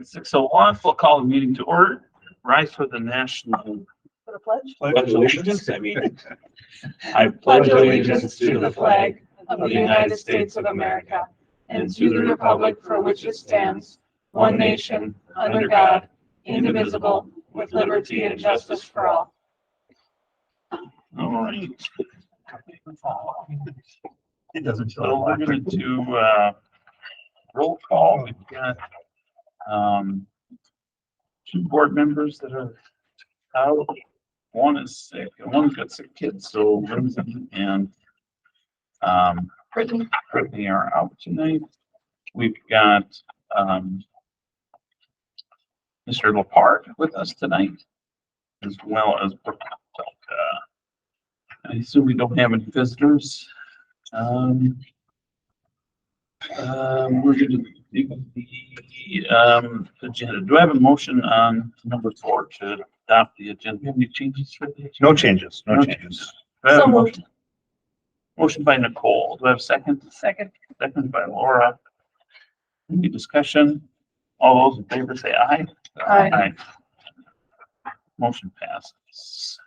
At 6:01, we'll call the meeting to order. Rise for the national For the pledge? pledge of allegiance. I Pledge allegiance to the flag of the United States of America and to the republic for which it stands, one nation, under God, indivisible, with liberty and justice for all. All right. It doesn't So show. we're going to do roll call. We've got two board members that are out. One is sick, and one's got sick kids. So Lindsay and Brittany are out tonight. We've got Mr. Lepard with us tonight, as well as Brooke. I assume we don't have any visitors. We're going to do the agenda. Do I have a motion on number 4 to adopt the agenda? Do you have any changes for the agenda? No changes, no changes. Do I have a So moved. motion? Motion by Nicole. Do I have a second? Second. Second by Laura. Any discussion? All those in favor say aye. Aye. Motion passes.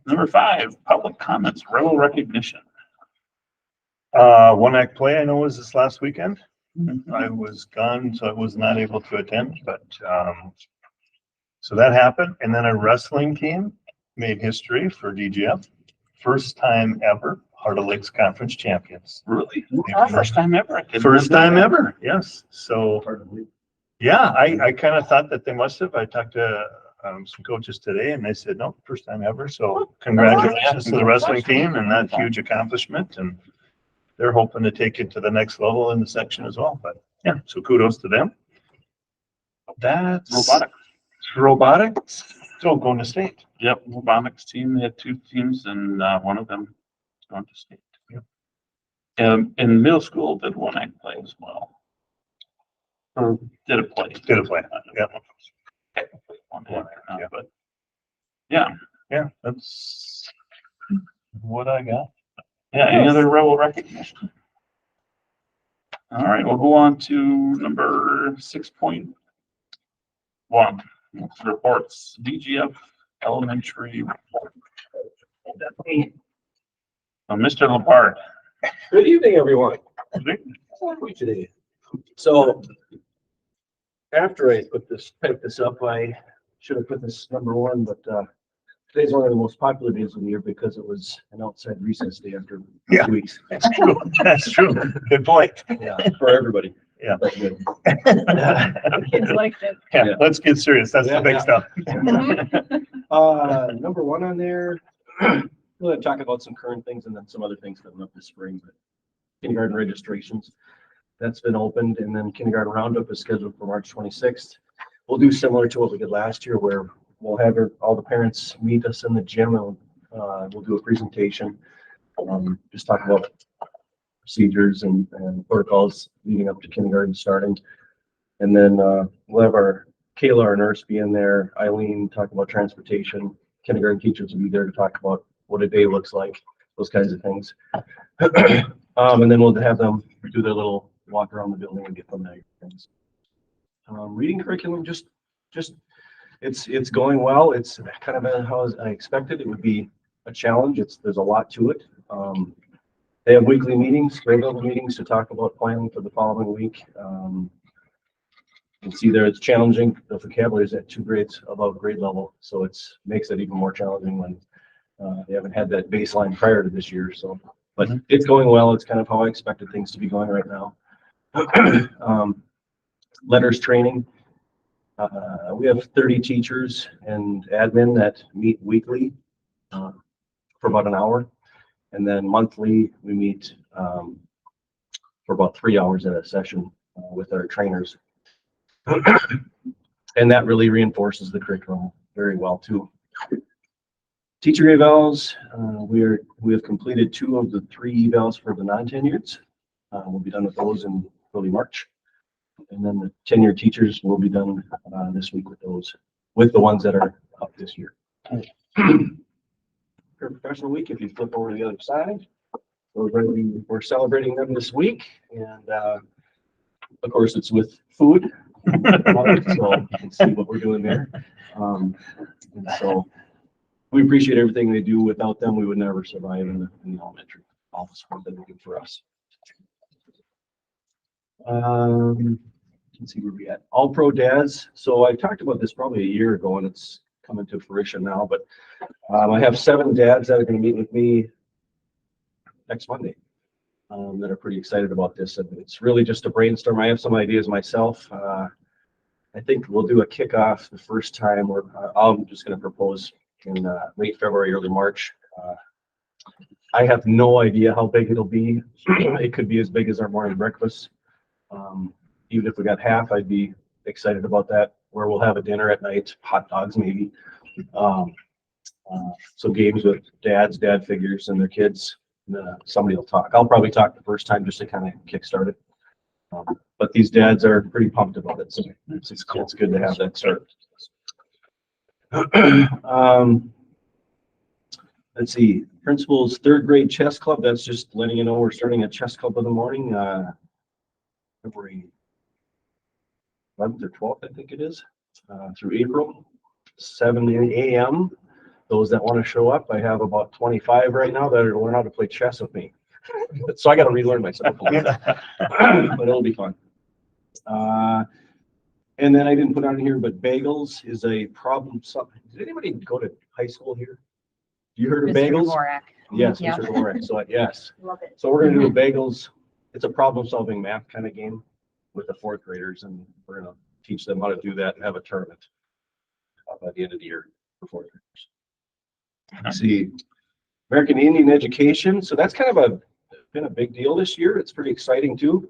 Number 5, public comments, rebel recognition. One act play I know was this last weekend. I was gone, so I was not able to attend, but so that happened. And then a wrestling team made history for DGF. First time ever, Heart of Lakes Conference champions. Really? Awesome. First time ever. I couldn't First remember time that. ever, yes. So, yeah, I kind of thought that they must have. I talked to some coaches today and they said, no, first time ever. So congratulations to the wrestling team and that huge accomplishment. And they're hoping to take it to the next level in the section as well. But yeah, so kudos to them. That's robotics. Still going to state. Yep, robotics team. They had 2 teams and one of them is going to state. Yep. In middle school, did one act play as well. Or did a play. Did a play. Yeah. Technically one act, Yeah. but yeah. Yeah, that's what I got. Yeah, any other rebel recognition? All right, we'll go on to number 6.1. Reports, DGF elementary report. Mr. Lepard. Good evening, everyone. How are we today? So after I typed this up, I should have put this number 1, but today's one of the most popular days of the year because it was an outside recess day after Yeah. 2 weeks. That's true. That's true. Good point. Yeah, for everybody. Yeah. That's good. Kids liked it. Yeah, Yeah. let's get serious. That's the big Yeah. stuff. Number 1 on there, we're going to talk about some current things and then some other things coming up this spring. But kindergarten registrations, that's been opened, and then kindergarten roundup is scheduled for March 26th. We'll do similar to what we did last year, where we'll have all the parents meet us in the gym and we'll do a presentation. Just talk about procedures and protocols leading up to kindergarten starting. And then we'll have Kayla, our nurse, be in there. Eileen, talk about transportation. Kindergarten teachers will be there to talk about what a day looks like, those kinds of things. And then we'll have them do their little walk around the building and get them there. Reading curriculum, just it's going well. It's kind of been how I expected. It would be a challenge. There's a lot to it. They have weekly meetings, grade level meetings to talk about planning for the following week. You can see there it's challenging. The vocabulary is at 2 grades above grade level, so makes it even more challenging when they haven't had that baseline prior to this year. So, but it's going well. It's kind of how I expected things to be going right now. Letters training. We have 30 teachers and admin that meet weekly for about an hour. And then monthly, we meet for about 3 hours in a session with our trainers. And that really reinforces the curriculum very well too. Teacher evals, we have completed 2 of the 3 evals for the non-tenureds. We'll be done with those in early March. And then the tenured teachers will be done this week with those, with the ones that are up this year. Professional week, if you flip over to the other side, we're celebrating them this week. And of course, it's with food. So you can see what we're doing there. And so we appreciate everything they do. Without them, we would never survive in the elementary. All the support that they do for us. Let's see where we at. All Pro Dads. So I talked about this probably a year ago, and it's coming to fruition now. But I have 7 dads that are going to meet with me next Monday. That are pretty excited about this, and it's really just a brainstorm. I have some ideas myself. I think we'll do a kickoff the first time, or I'm just going to propose in late February, early March. I have no idea how big it'll be. It could be as big as our morning breakfast. Even if we got half, I'd be excited about that. Where we'll have a dinner at night, hot dogs maybe. Some games with dad figures and their kids. Somebody will talk. I'll probably talk the first time just to kind of kickstart it. But these dads are pretty pumped about it. So it's cool. It's good to have that start. Let's see. Principal's 3rd grade chess club. That's just letting you know we're starting a chess club in the morning. February 11th or 12th, I think it is, through April, 7 a.m. Those that want to show up, I have about 25 right now that are learn how to play chess with me. So I got to relearn myself a little bit, but it'll be fun. And then I didn't put on here, but bagels is a problem. Did anybody go to high school here? You heard of Mr. bagels? Dvorak. Yes, Yeah. Mr. Dvorak. So yes. Love it. So we're going to do a bagels. It's a problem-solving math kind of game with the 4th graders, and we're going to teach them how to do that and have a tournament by the end of the year for 4th graders. Let's see, American Indian education. So that's kind of been a big deal this year. It's pretty exciting too.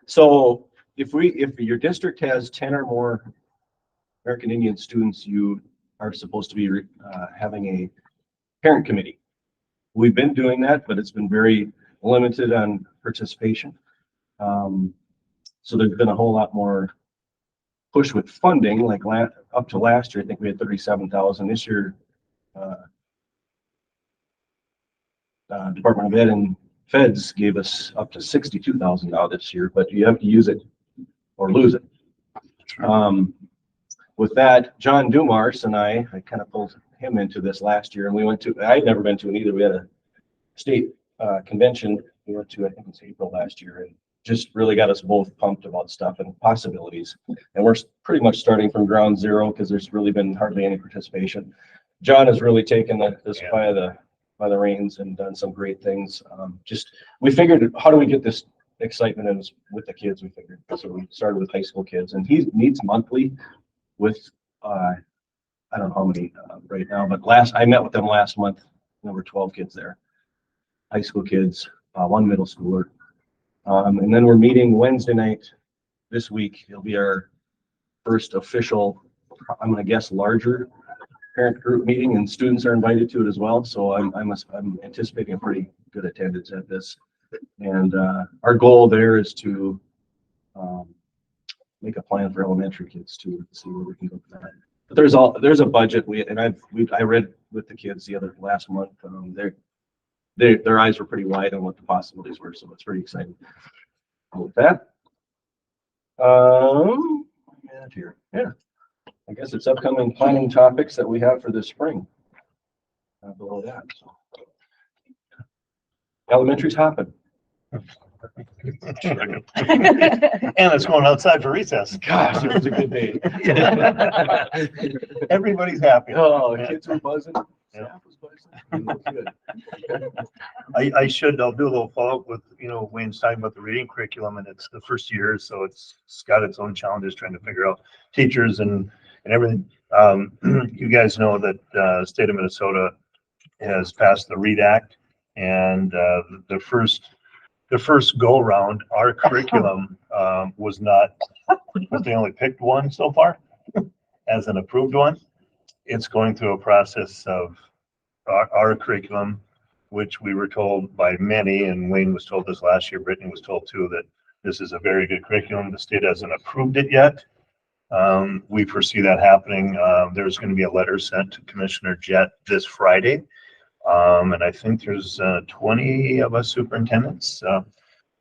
So if your district has 10 or more American Indian students, you are supposed to be having a parent committee. We've been doing that, but it's been very limited on participation. So there's been a whole lot more push with funding, like up to last year, I think we had 37,000. This year, Department of Ed and Feds gave us up to $62,000 this year, but you have to use it or lose it. With that, John Dumars and I kind of pulled him into this last year, and we went to, I'd never been to it either. We had a state convention we went to, I think it was April last year, and just really got us both pumped about stuff and possibilities. And we're pretty much starting from ground zero because there's really been hardly any participation. John has really taken this by the reins and done some great things. We figured, how do we get this excitement in with the kids? We figured, so we started with high school kids, and he meets monthly with I don't know how many right now, but I met with them last month. There were 12 kids there, high school kids, 1 middle schooler. And then we're meeting Wednesday night this week. It'll be our first official, I'm going to guess, larger parent group meeting, and students are invited to it as well. So I'm anticipating a pretty good attendance at this. And our goal there is to make a plan for elementary kids to see where we can go for that. But there's a budget. I read with the kids last month. Their eyes were pretty wide on what the possibilities were, so it's pretty exciting. With that, yeah, I guess it's upcoming planning topics that we have for this spring. Below that, so elementary's hopping. And it's going outside for recess. Gosh, it was a good day. Everybody's happy. Oh, kids were buzzing. Staff was buzzing. It was good. I'll do a little follow-up with, Wayne's talking about the reading curriculum, and it's the first year, so it's got its own challenges trying to figure out teachers and everything. You guys know that the state of Minnesota has passed the READ Act, and the first go round, our curriculum was not, but they only picked one so far as an approved one. It's going through a process of our curriculum, which we were told by many, and Wayne was told this last year, Brittany was told too, that this is a very good curriculum. The state hasn't approved it yet. We foresee that happening. There's going to be a letter sent to Commissioner Jett this Friday. And I think there's 20 of us superintendents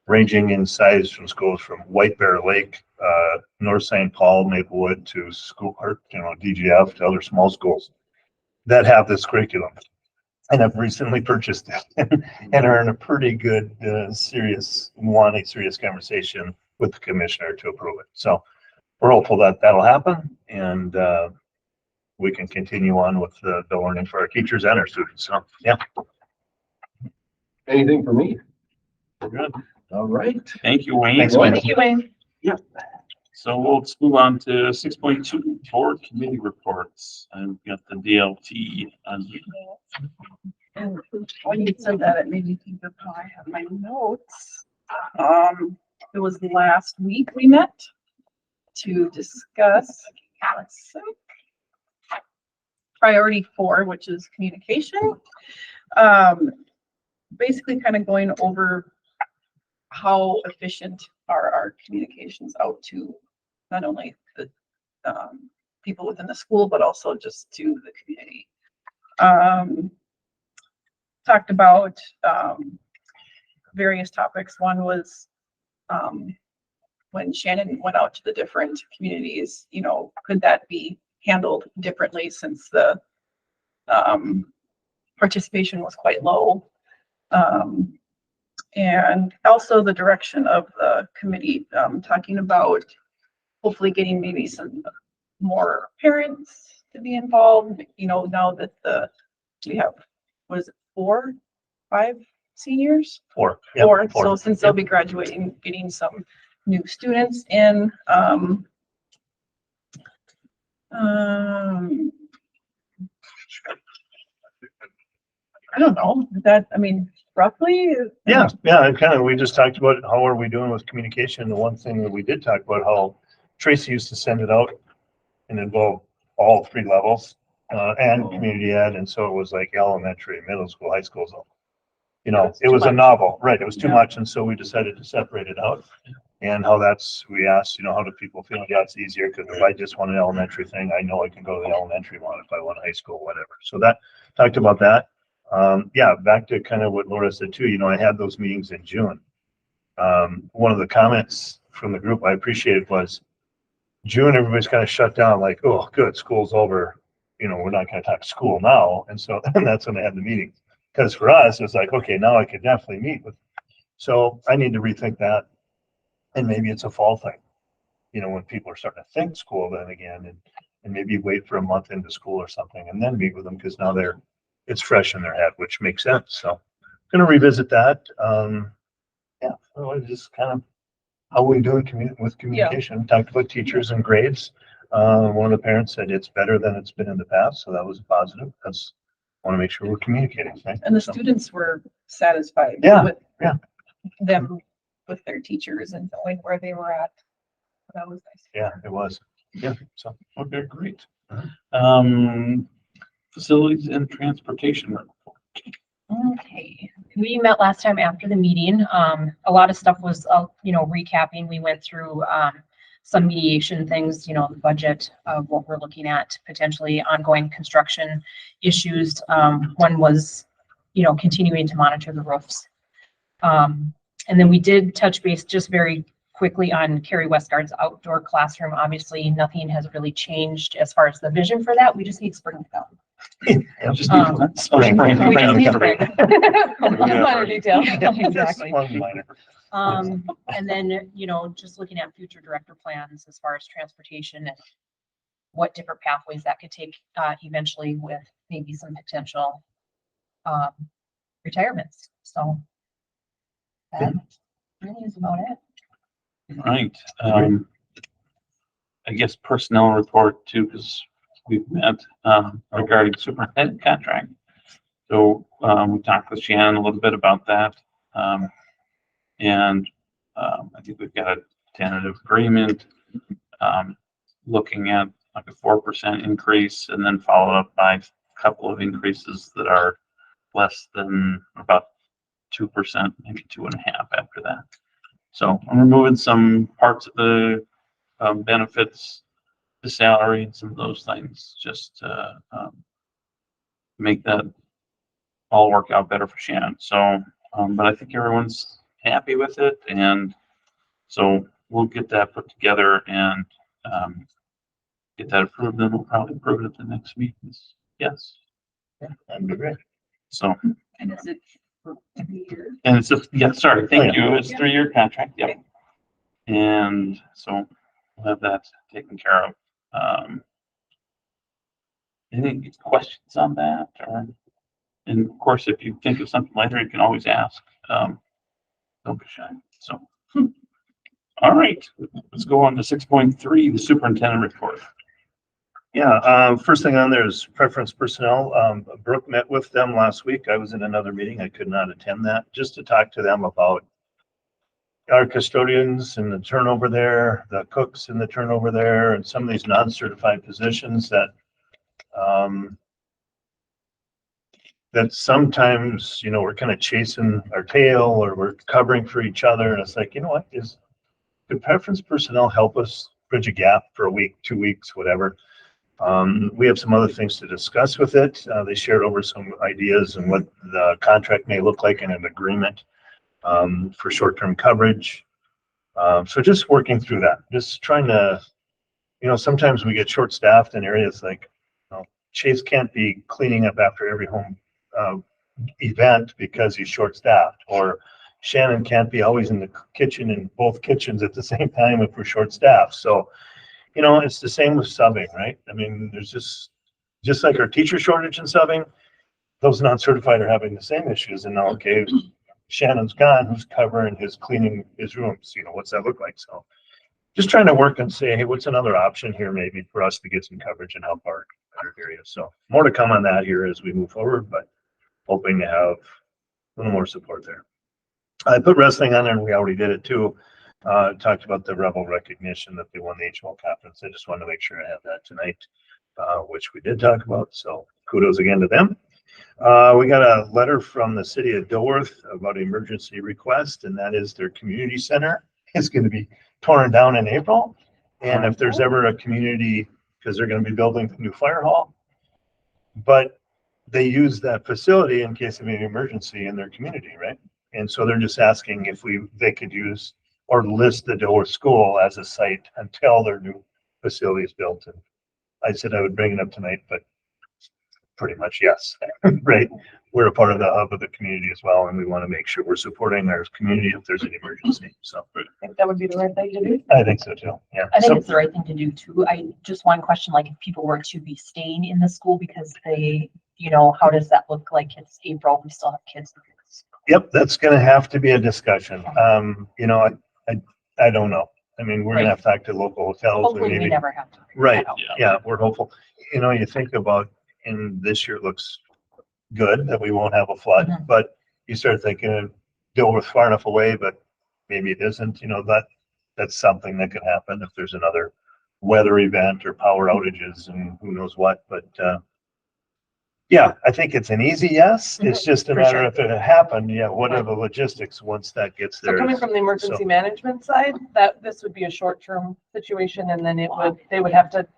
ranging in size from schools from White Bear Lake, North St. Paul, Maplewood to school, or, DGF to other small schools that have this curriculum. And I've recently purchased it and are in a pretty good, serious conversation with the commissioner to approve it. So we're hopeful that that'll happen, and we can continue on with the learning for our teachers and our students. So, yeah. Anything for me? We're good. All right. Thank you, Wayne. Thanks, Wayne. Thank you, Wayne. So let's move on to 6.2 board committee reports. I've got the DLT on here. And when you said that, it made me think of how I have my notes. It was last week we met to discuss, let's see, priority 4, which is communication. Basically kind of going over how efficient are our communications out to not only the people within the school, but also just to the community. Talked about various topics. One was when Shannon went out to the different communities, could that be handled differently since the participation was quite low? And also the direction of the committee, talking about hopefully getting maybe some more parents to be involved, now that we have, was it 4, 5 seniors? 4. Yep, 4. 4. So since they'll be graduating, getting some new students in. I don't know roughly. Yeah, and kind of, we just talked about how are we doing with communication. The one thing that we did talk about, how Tracy used to send it out and involve all 3 levels, and community ed. And so it was like elementary, middle school, high school. So, it was a novel, right? It was too much. And so we decided to separate it out. And how we asked, how do people feel? Yeah, it's easier because if I just want an elementary thing, I know I can go to the elementary one. If I want high school, whatever. So that talked about that. Back to kind of what Laura said too, I had those meetings in June. One of the comments from the group I appreciated was June, everybody's kind of shut down, like, oh, good, school's over. We're not going to talk school now. And so and that's when they had the meetings. Because for us, it's like, okay, now I could definitely meet with. So I need to rethink that. And maybe it's a fall thing, when people are starting to think school then again, and maybe wait for a month into school or something and then meet with them because now it's fresh in their head, which makes sense. So going to revisit that. Just kind of how we doing with communication. Talked about teachers and grades. One of the parents said it's better than it's been in the past. So that was positive because I want to make sure we're communicating. Right? And the students were satisfied with them, with their teachers and knowing where they were at. That was nice. Yeah, it was. Yeah. So, Okay, great. Facilities and transportation report. Okay, we met last time after the meeting. A lot of stuff was, recapping. We went through some mediation things, the budget of what we're looking at, potentially ongoing construction issues. One was, continuing to monitor the roofs. And then we did touch base just very quickly on Carrie Westgard's outdoor classroom. Obviously, nothing has really changed as far as the vision for that. We just need spring to come. Just Um, need spring. We just need spring. Yeah. Minor detail. yeah, Exactly. just one minor. And then, just looking at future director plans as far as transportation and what different pathways that could take, eventually with maybe some potential, retirements. So that really is about it. Right. I guess personnel report too, because we've met regarding superintendent contract. So we talked with Shannon a little bit about that. And I think we've got a tentative agreement looking at like a 4% increase and then followed up by a couple of increases that are less than about 2%, maybe 2.5% after that. So I'm removing some parts of the benefits, the salary, and some of those things just to make that all work out better for Shannon. So, but I think everyone's happy with it, and so we'll get that put together and get that approved, then we'll probably approve it at the next meeting. Yes, That'd be great. so, And is it for 3 years? and it's a, yeah, sorry, thank Oh, you, it's 3-year contract, yep. And so we'll have that taken care of. Any questions on that, or, and of course, if you think of something later, you can always ask. Don't be shy, so. All right, let's go on to 6.3, the superintendent report. Yeah, first thing on there is preference personnel. Brooke met with them last week. I was in another meeting. I could not attend that, just to talk to them about our custodians and the turnover there, the cooks and the turnover there, and some of these non-certified positions that that sometimes, you know, we're kind of chasing our tail or we're covering for each other. And it's like, you know what, could preference personnel help us bridge a gap for a week, 2 weeks, whatever? We have some other things to discuss with it. They shared over some ideas and what the contract may look like in an agreement for short-term coverage. So just working through that, just trying to, you know, sometimes we get short-staffed in areas like, you know, Chase can't be cleaning up after every home event because he's short-staffed, or Shannon can't be always in the kitchen in both kitchens at the same time if we're short-staffed. So, you know, it's the same with subbing, right? I mean, there's just like our teacher shortage in subbing, those non-certified are having the same issues. And now, okay, Shannon's gone, who's covering his cleaning his rooms? You know, what's that look like? So just trying to work and say, hey, what's another option here maybe for us to get some coverage and help our areas? So more to come on that here as we move forward, but hoping to have a little more support there. I put wrestling on there, and we already did it too. Talked about the Rebel recognition that they won the HL conference. I just wanted to make sure I have that tonight, which we did talk about. So kudos again to them. We got a letter from the city of Dilworth about an emergency request, and that is their community center is going to be torn down in April. And if there's ever a community, because they're going to be building a new fire hall, but they use that facility in case of an emergency in their community, right? And so they're just asking if they could use or list the Dilworth School as a site until their new facility is built. And I said I would bring it up tonight, but pretty much yes, right? We're a part of the hub of the community as well, and we want to make sure we're supporting our community if there's an emergency. So I think that would be the right thing to do. I think so too. Yeah. I think So- it's the right thing to do too. I just one question, like if people were to be staying in the school because they, you know, how does that look like? It's April, we still have kids. Yep, that's gonna have to be a discussion. You know, I don't know. I mean, we're gonna have to talk to local hotels. Hopefully we maybe. never have to. figure Right. that out. Yeah, we're hopeful. You know, you think about, and this year looks good that we won't have a flood, Mhm. but you start thinking Dilworth's far enough away, but maybe it isn't, you know, that's something that could happen if there's another weather event or power outages and who knows what, but, yeah, I think it's an easy yes. It's just a For matter sure. if it happened, yeah, what are the logistics once that gets So there? coming from the emergency management side, that this would be a short-term situation, and then they would have to,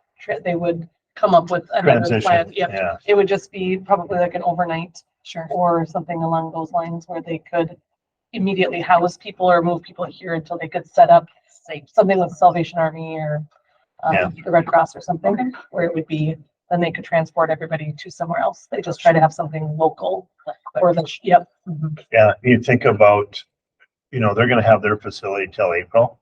they would come up with another plan. Transition, Yep. yeah, It would just be probably like an overnight Sure. or something along those lines where they could immediately house people or move people here until they could set up, say, something with Salvation Army or Yeah. the Red Cross or something, where it would be, then they could transport everybody to somewhere else. They just try to have something local or yep. Mhm. yeah. You think about, you know, they're gonna have their facility till April.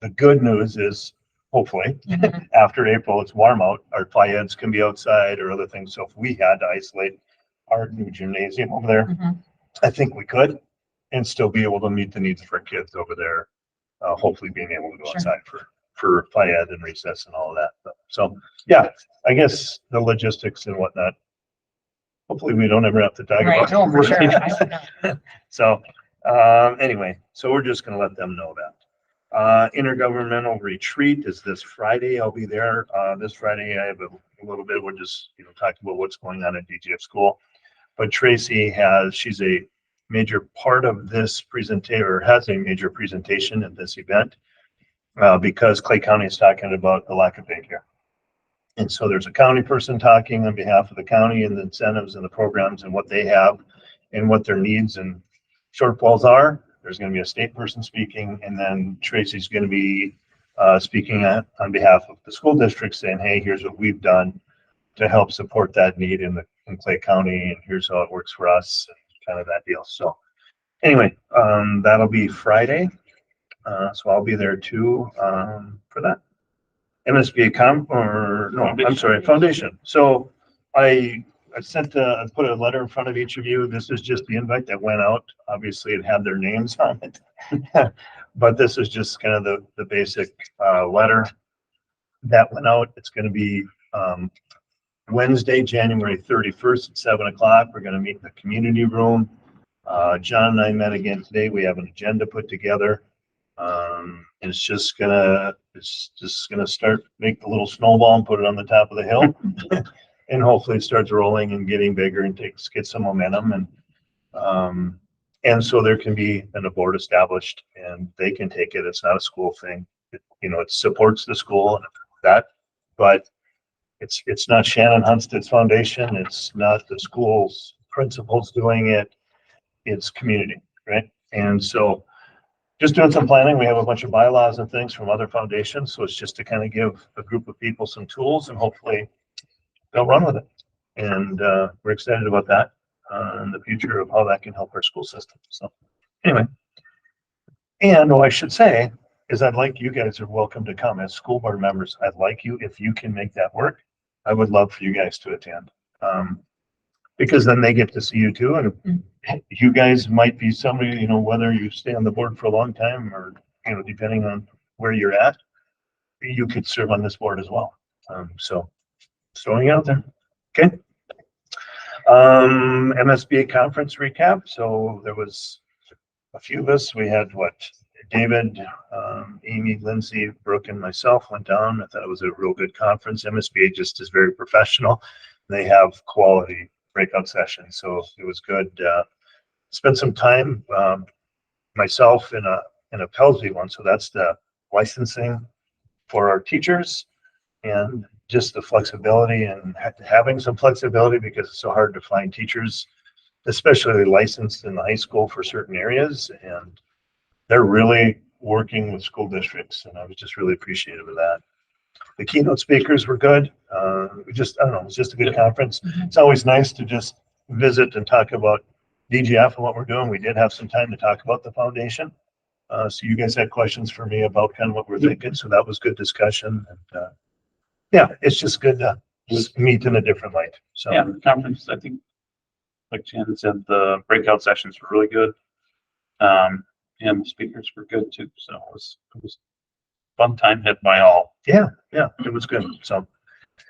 The good news is, hopefully, Mhm. after April, it's warm out, our FIADs can be outside or other things. So if we had to isolate our new gymnasium over there, Mhm. I think we could and still be able to meet the needs for kids over there. Hopefully being able to go Sure. outside for FIAD and recess and all of that. So, yeah, I guess the logistics and whatnot. Hopefully we don't ever have to talk Right, about. no, for sure. it. I hope not. So, anyway, so we're just gonna let them know that. Intergovernmental retreat is this Friday. I'll be there. This Friday, I have a little bit, we're just, you know, talking about what's going on at DGF school. But Tracy she's a major part of this presentation, or has a major presentation at this event, because Clay County is talking about the lack of daycare. And so there's a county person talking on behalf of the county and the incentives and the programs and what they have and what their needs and shortfalls are. There's going to be a state person speaking, and then Tracy's going to be speaking on behalf of the school district, saying, hey, here's what we've done to help support that need in Clay County, and here's how it works for us, and kind of that deal. So anyway, that'll be Friday. So I'll be there too, for that. MSBA Foundation. So I put a letter in front of each of you. This is just the invite that went out. Obviously it had their names on it. But this is just kind of the basic, letter that went out. It's going to be, Wednesday, January 31st at 7 o'clock. We're going to meet in the community room. John and I met again today. We have an agenda put together. It's just gonna start, make the little snowball and put it on the top of the hill. And hopefully it starts rolling and getting bigger and get some momentum. And so there can be a board established and they can take it. It's not a school thing. It supports the school and that, but it's not Shannon Hunsted's foundation. It's not the school's principals doing it. It's community, right? And so just doing some planning. We have a bunch of bylaws and things from other foundations. So it's just to kind of give a group of people some tools and hopefully they'll run with it. And we're excited about that and the future of how that can help our school system. So anyway, and what I should say is I'd like you guys are welcome to come as school board members. I'd like you, if you can make that work, I would love for you guys to attend. Because then they get to see you too. And you guys might be somebody, whether you stay on the board for a long time or, depending on where you're at, you could serve on this board as well. So just throwing it out there. Okay. MSBA conference recap. So there was a few of us. We had David, Amy, Lindsay, Brooke, and myself went down. I thought it was a real good conference. MSBA just is very professional. They have quality breakout sessions. So it was good. Spent some time, myself in a Pelsey one. So that's the licensing for our teachers and just the flexibility and having some flexibility because it's so hard to find teachers, especially licensed in the high school for certain areas. And they're really working with school districts. And I was just really appreciative of that. The keynote speakers were good. I don't know, it was just a good conference. It's always nice to just visit and talk about DGF and what we're doing. We did have some time to talk about the foundation. So you guys had questions for me about kind of what we're thinking. So that was good discussion. And yeah, it's just good to just meet in a different light. So Yeah, the conference, I think, like Shannon said, the breakout sessions were really good. And the speakers were good too. So it was fun time had by all. yeah, it was good.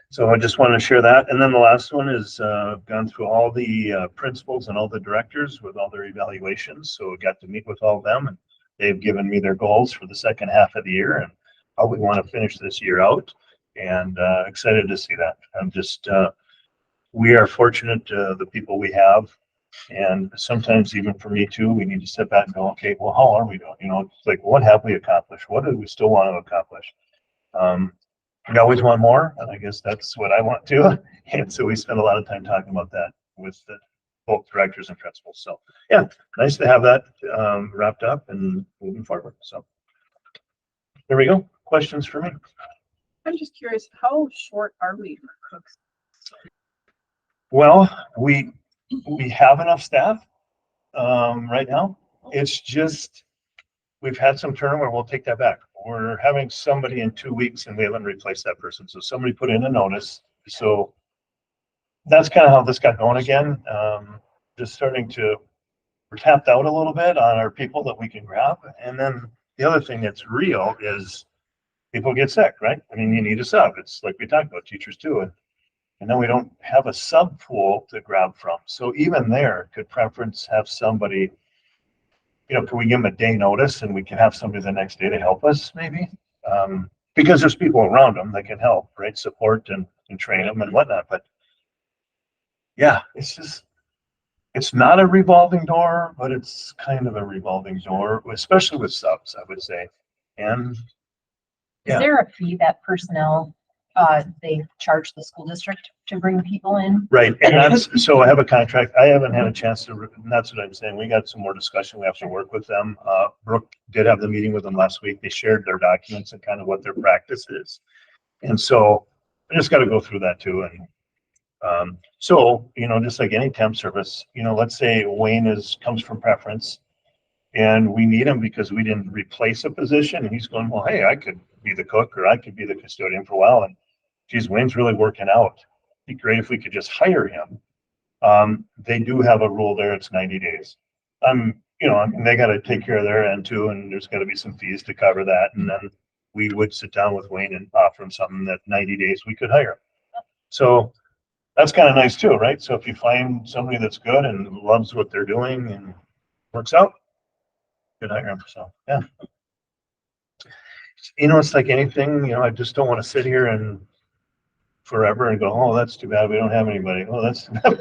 So I just want to share that. And then the last one is gone through all the principals and all the directors with all their evaluations. So I got to meet with all of them and they've given me their goals for the second half of the year and how we want to finish this year out. And excited to see that. I'm just, we are fortunate the people we have. And sometimes even for me too, we need to step back and go, okay, well, how are we doing? It's like, what have we accomplished? What do we still want to accomplish? We always want more, and I guess that's what I want to. And so we spend a lot of time talking about that with both directors and principals. So yeah, nice to have that wrapped up and moving forward. So there we go. Questions for me? I'm just curious, how short are we for cooks? Well, we have enough staff right now. It's just we've had some turnover. We'll take that back. We're having somebody in 2 weeks and we haven't replaced that person. So somebody put in a notice. So that's kind of how this got going again. Just we're tapped out a little bit on our people that we can grab. And then the other thing that's real is people get sick, right? I mean, you need a sub. It's like we talked about teachers too. And then we don't have a sub pool to grab from. So even there, could preference have somebody, can we give them a day notice and we can have somebody the next day to help us maybe? Because there's people around them that can help, right? Support and train them and whatnot. But yeah, it's not a revolving door, but it's kind of a revolving door, especially with subs, I would say. And Is there a fee that personnel, they charge the school district to bring people in. Right, and that's, so I have a contract, I haven't had a chance to, and that's what I'm saying, we got some more discussion, we have to work with them. Brooke did have the meeting with them last week, they shared their documents and kind of what their practice is. And so I just gotta go through that too, and, so, just like any temp service, let's say Wayne comes from preference, and we need him because we didn't replace a position, and he's going, well, hey, I could be the cook, or I could be the custodian for a while, and geez, Wayne's really working out. Be great if we could just hire him. They do have a rule there, it's 90 days. They gotta take care of their end too, and there's gotta be some fees to cover that, and then we would sit down with Wayne and offer him something that 90 days we could hire him. So that's kind of nice too, right? So if you find somebody that's good and loves what they're doing and works out, good hire them. So, yeah. It's like anything, I just don't want to sit here and forever and go, oh, that's too bad we don't have anybody. Oh, that's too bad.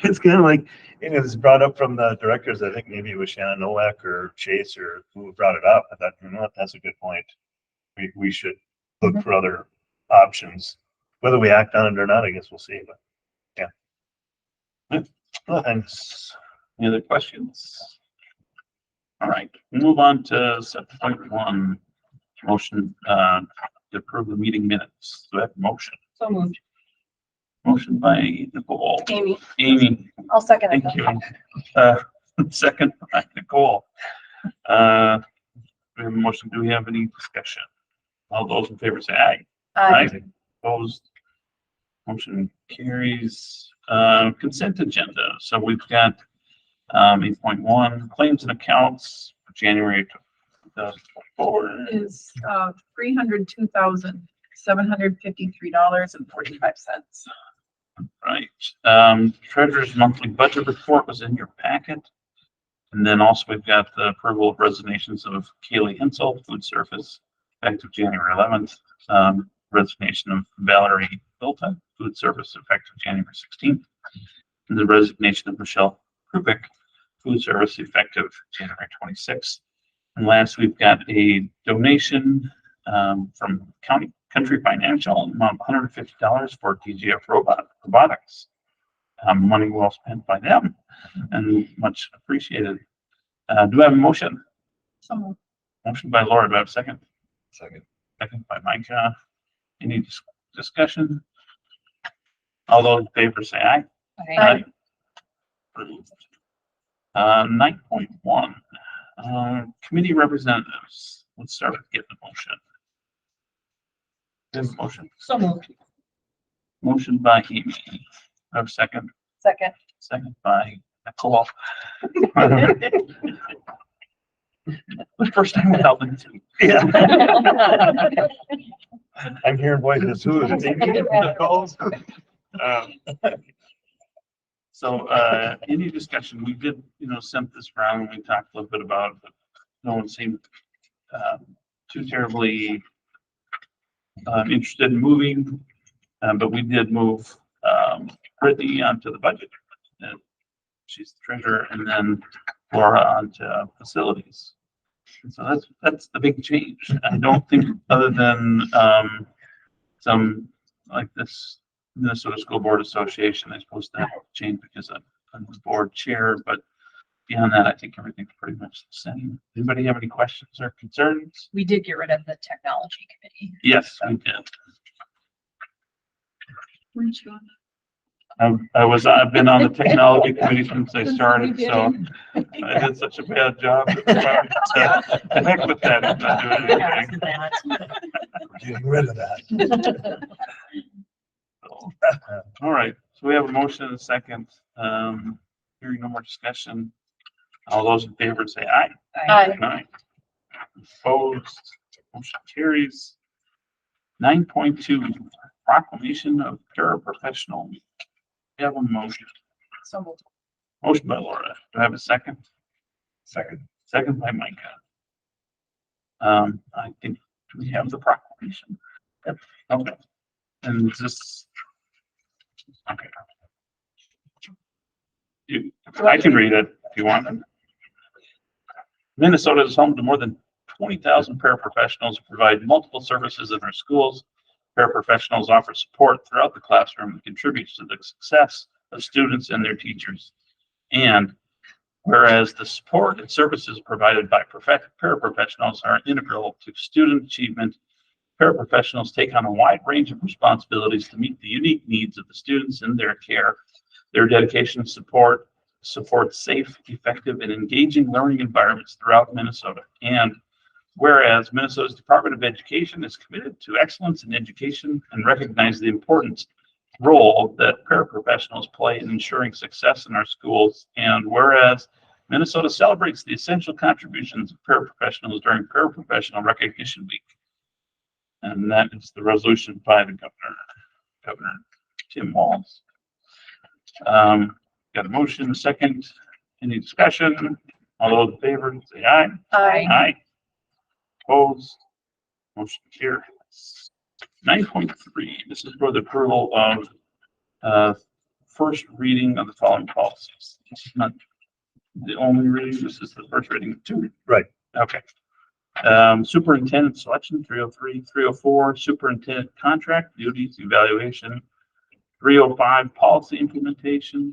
It's kind of like, it's brought up from the directors. I think maybe it was Shannon Nowak or Chase or who brought it up. I thought, what, that's a good point. We should look for other options. Whether we act on it or not, I guess we'll see, but yeah. Well, thanks. Any other questions? All right, we'll move on to 7.1, motion to approve the meeting minutes. Do I have a motion? So moved. Motion by Nicole. Amy. Amy, I'll second it. thank you. Second by Nicole. We have a motion. Do we have any discussion? All those in favor say aye. Aye. Opposed? Motion carries. Consent agenda. So we've got 8.1 claims and accounts for January 2024. Is $302,753.45. Right. Treasurer's monthly budget report was in your packet. And then also we've got the approval of resignations of Kaylee Hensel, food service, effective January 11th. Resignation of Valerie Bilta, food service, effective January 16th. And the resignation of Michelle Krupik, food service, effective January 26th. And last, we've got a donation from Country Financial, amount of $150 for DGF robotics. Money well spent by them and much appreciated. Do I have a motion? Someone. Motion by Laura. Do I have a second? Second. Second by Micah. Any discussion? All those in favor say aye. Aye. Approved. 9.1, committee representatives. Let's start with getting the motion. This motion. So moved. Motion by Amy. I have a second. Second. Second by Nicole. The first time we held it. Yeah. I'm hearing voices. Who is it? Nicole's? So, any discussion, we did, sent this around and we talked a little bit about it, but no one seemed too terribly interested in moving. But we did move Brittany onto the budget. And she's the treasurer, and then Laura onto facilities. And so that's the big change. I don't think other than some like this Minnesota School Board Association, they're supposed to change because I'm the board chair, but beyond that, I think everything's pretty much the same. Anybody have any questions or concerns? We did get rid of the technology committee. Yes, we did. Weren't you on? I've been on the technology committee since I started, so I did such a bad job. The heck with that, I'm not doing anything. We're getting rid of that. So, all right, so we have a motion and a second. Hearing no more discussion. All those in favor say aye. Aye. Aye. Opposed, motion carries. 9.2, proclamation of paraprofessional. We have a motion. So moved. Motion by Laura. Do I have a second? Second. Second by Micah. I think, do we have the proclamation? Yep. Okay. And this, okay. I can read it if you want. Minnesota is home to more than 20,000 paraprofessionals who provide multiple services in our schools, Paraprofessionals offer support throughout the classroom and contributes to the success of students and their teachers. And whereas the support and services provided by paraprofessionals are integral to student achievement, paraprofessionals take on a wide range of responsibilities to meet the unique needs of the students in their care. Their dedication and support supports safe, effective, and engaging learning environments throughout Minnesota. And whereas Minnesota's Department of Education is committed to excellence in education and recognizes the important role that paraprofessionals play in ensuring success in our schools. And whereas Minnesota celebrates the essential contributions of paraprofessionals during Paraprofessional Recognition Week. And that is the resolution by the Governor Tim Walz. Got a motion, a second. Any discussion? All those in favor, say aye. Aye. Aye. Opposed? Motion carries. 9.3, this is for the approval of first reading of the following policies. This is not the only reading, this is the first reading of two. Right. Okay. Superintendent selection, 303, 304, superintendent contract duties evaluation, 305, policy implementation,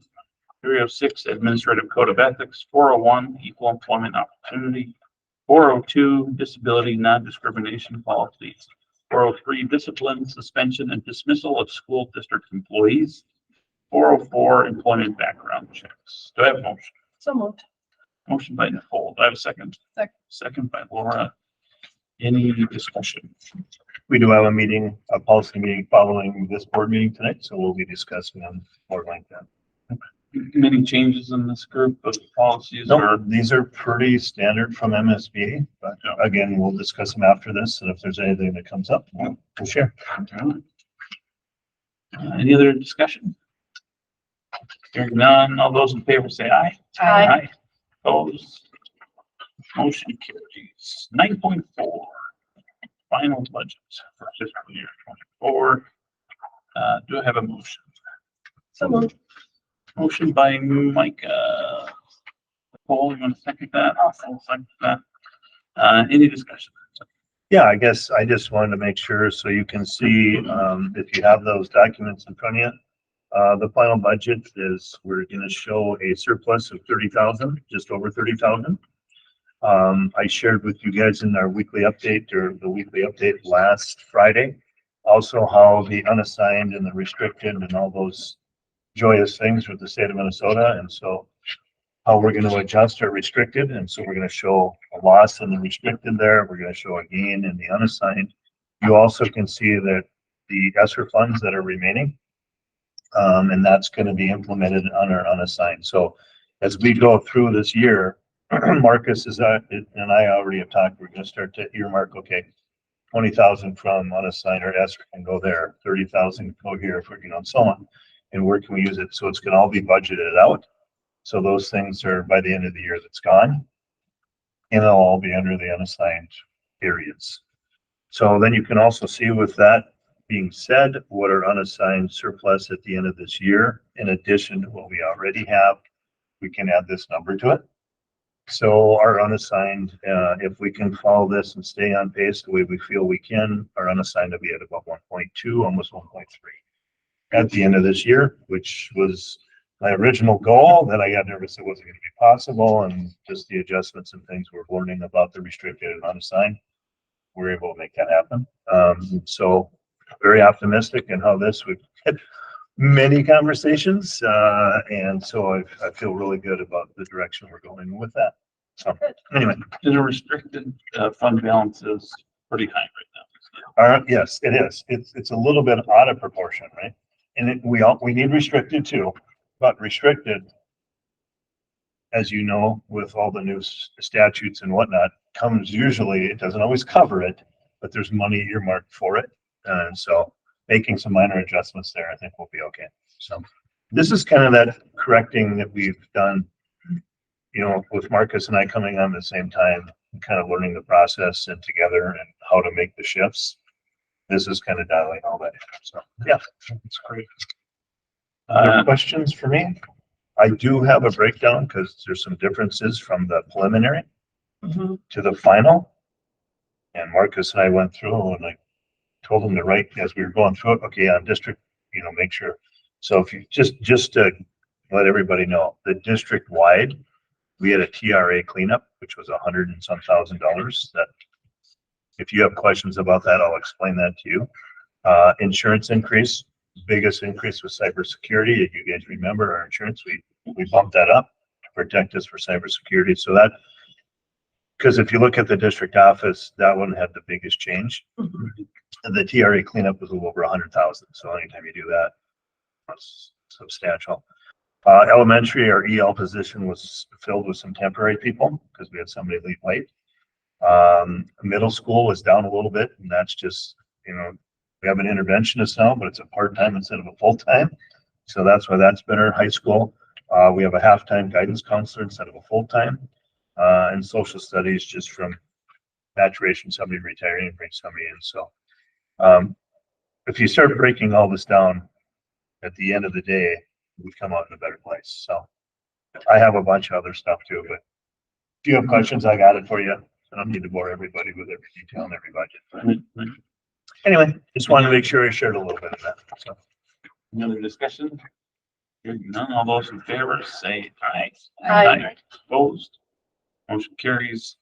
306, administrative code of ethics, 401, equal employment opportunity, 402, disability non-discrimination policies, 403, discipline, suspension, and dismissal of school district employees, 404, employment background checks. Do I have a motion? So moved. Motion by Nicole. Do I have a second? Second. Second by Laura. Any discussion? We do have a meeting, a policy meeting following this board meeting tonight, so we'll be discussing them more like that. Many changes in this group of policies No, or? these are pretty standard from MSBA, but Yeah. again, we'll discuss them after this, and if there's anything that comes up, we'll share. Any other discussion? Hearing none, all those in favor say aye. Aye. Opposed? Motion carries. 9.4, final budget for fiscal year 24. Do I have a motion? So moved. Motion by Micah. Nicole, you want to second that? I'll second that. Any discussion? Yeah, I guess I just wanted to make sure so you can see, if you have those documents in front of you. The final budget is, we're gonna show a surplus of 30,000, just over 30,000. I shared with you guys in our weekly update or the weekly update last Friday, also how the unassigned and the restricted and all those joyous things with the state of Minnesota. And so how we're going to adjust our restricted. And so we're going to show a loss in the restricted there. We're going to show a gain in the unassigned. You also can see that the ESSER funds that are remaining, and that's going to be implemented on our unassigned. So as we go through this year, Marcus is, and I already have talked, we're going to start to earmark, okay, 20,000 from unassigned or ESSER can go there, 30,000 go here, for, and so on. And where can we use it? So it's going to all be budgeted out. So those things are by the end of the year that's gone. And they'll all be under the unassigned periods. So then you can also see with that being said, what our unassigned surplus at the end of this year, in addition to what we already have, we can add this number to it. So our unassigned, if we can follow this and stay on pace the way we feel we can, our unassigned will be at about 1.2, almost 1.3. At the end of this year, which was my original goal, that I got nervous it wasn't going to be possible, and just the adjustments and things we're learning about the restricted and unassigned, we're able to make that happen. So very optimistic in how this, we've had many conversations, and so I feel really good about the direction we're going with that. So anyway, And the restricted fund balance is pretty high right now. yes, it is. It's a little bit out of proportion, right? And we need restricted too, but restricted, as you know, with all the new statutes and whatnot, comes usually, it doesn't always cover it, but there's money earmarked for it. And so making some minor adjustments there, I think will be okay. So this is kind of that correcting that we've done, with Marcus and I coming on at the same time, kind of learning the process and together and how to make the shifts. This is kind of dialing all that in. So yeah, it's great. Other questions for me? I do have a breakdown because there's some differences from the preliminary to the final. And Marcus and I went through and told them to write as we were going through it, okay, on district, make sure. So if you just to let everybody know, the district wide, we had a TRA cleanup, which was $100 and some thousand. That if you have questions about that, I'll explain that to you. Insurance increase, biggest increase was cybersecurity. If you guys remember our insurance, we bumped that up to protect us for cybersecurity. So that, because if you look at the district office, that one had the biggest change. The TRA cleanup was a little over 100,000. So anytime you do that, that's substantial. Elementary, our EL position was filled with some temporary people because we had somebody leave late. Middle school was down a little bit, and that's just, we have an interventionist now, but it's a part-time instead of a full-time. So that's why that's better. High school, we have a half-time guidance counselor instead of a full-time. And social studies, just from maturation, somebody retiring and bring somebody in. So if you start breaking all this down, at the end of the day, we come out in a better place. So I have a bunch of other stuff too, but if you have questions, I got it for you. I don't need to bore everybody with every detail and every budget. But anyway, just wanted to make sure I shared a little bit of that. So. Any other discussion? Hearing none, all those in favor say aye. Aye. Opposed? Motion carries.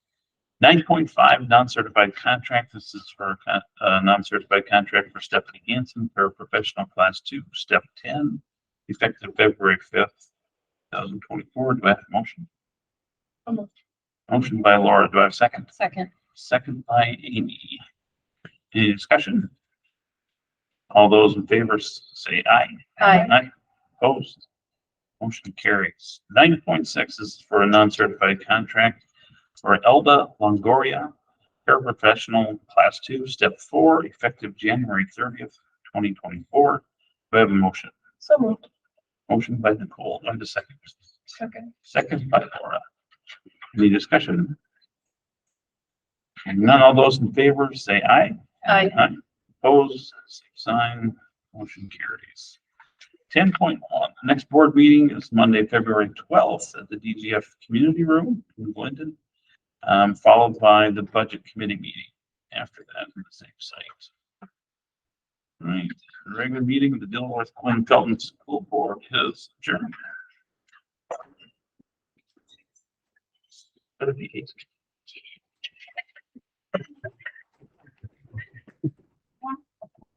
9.5, non-certified contract. This is for non-certified contract for Stephanie Hansen, paraprofessional class 2, step 10, effective February 5th, 2024. Do I have a motion? Motion by Laura. Do I have a second? Second. Second by Amy. Any discussion? All those in favor say aye. Aye. Opposed? Motion carries. 9.6 is for a non-certified contract for Elda Longoria, paraprofessional class 2, step 4, effective January 30th, 2024. Do I have a motion? So moved. Motion by Nicole. Do I have a second? Second. Second by Laura. Any discussion? And none, all those in favor say aye. Aye. Aye. Opposed, same sign, motion carries. 10.1, the next board meeting is Monday, February 12th at the DGF Community Room in Glendon, followed by the Budget Committee meeting after that in the same site. All right, the regular meeting of the Dilworth Quinn Felton School Board is adjourned. Better be 8.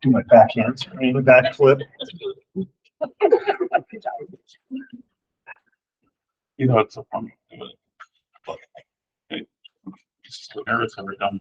Do my backhands, my back flip. It's so funny. Okay. Just so nervous, we're done.